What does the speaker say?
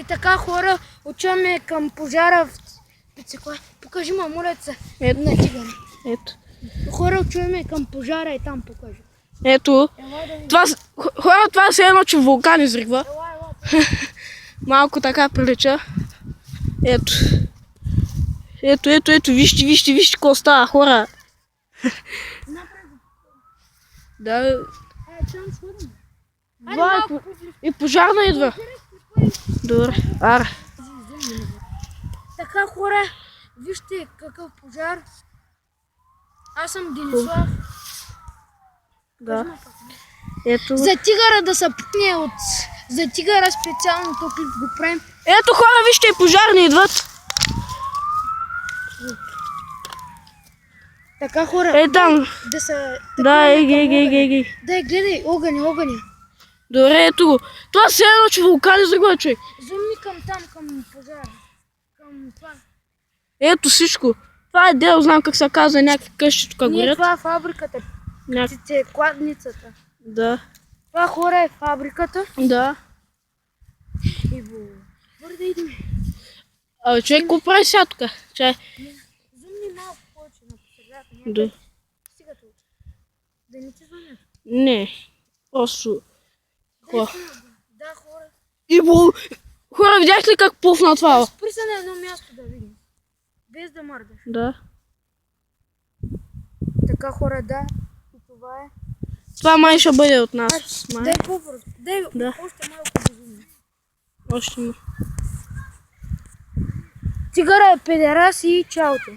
така хора, отиваме към пожара в Пицекла. Покажи, моля се, Ето. на тигъра. Ето. Хора, отиваме към пожара и там покажи. Ето. Хора, това се едно, че вулкан изригва. Малко така прилича. Ето. Ето, вижте какво става, хора. Да. И пожарна идва. Добре. Ара. Така хора, вижте какъв пожар. Аз съм Денислав. Да. Ето. За тигъра да се пътне от... За тигъра специално тук го правим. Ето хора, вижте и пожарни идват. Така хора, там. да са... Да, еги. Дай, гледай, огъня. Добре, ето го. Това се едно, че вулкан изригва, човек. Зумни към там, към пожара. Към това. Ето всичко. Това е дело, знам как се казва, някакви къщи тук Ние горят. това е фабриката. Кладницата. Да. Това хора е фабриката. Да. И да идем. Абе, човек, какво прави сега тук? Чай. Зумни малко повече на посредата. Да. Стига тук. Да не ти зумят. Не. Просто. Да, хора. Хора, видяхте ли как пуфна това? Спри се на едно място да видим. Без да мърдаш. Да. Така хора, да. И това е. Това май ще бъде от нас. Дай по-бързо. Дай още малко безумно. Още му. Тигъра е педерас и чаото.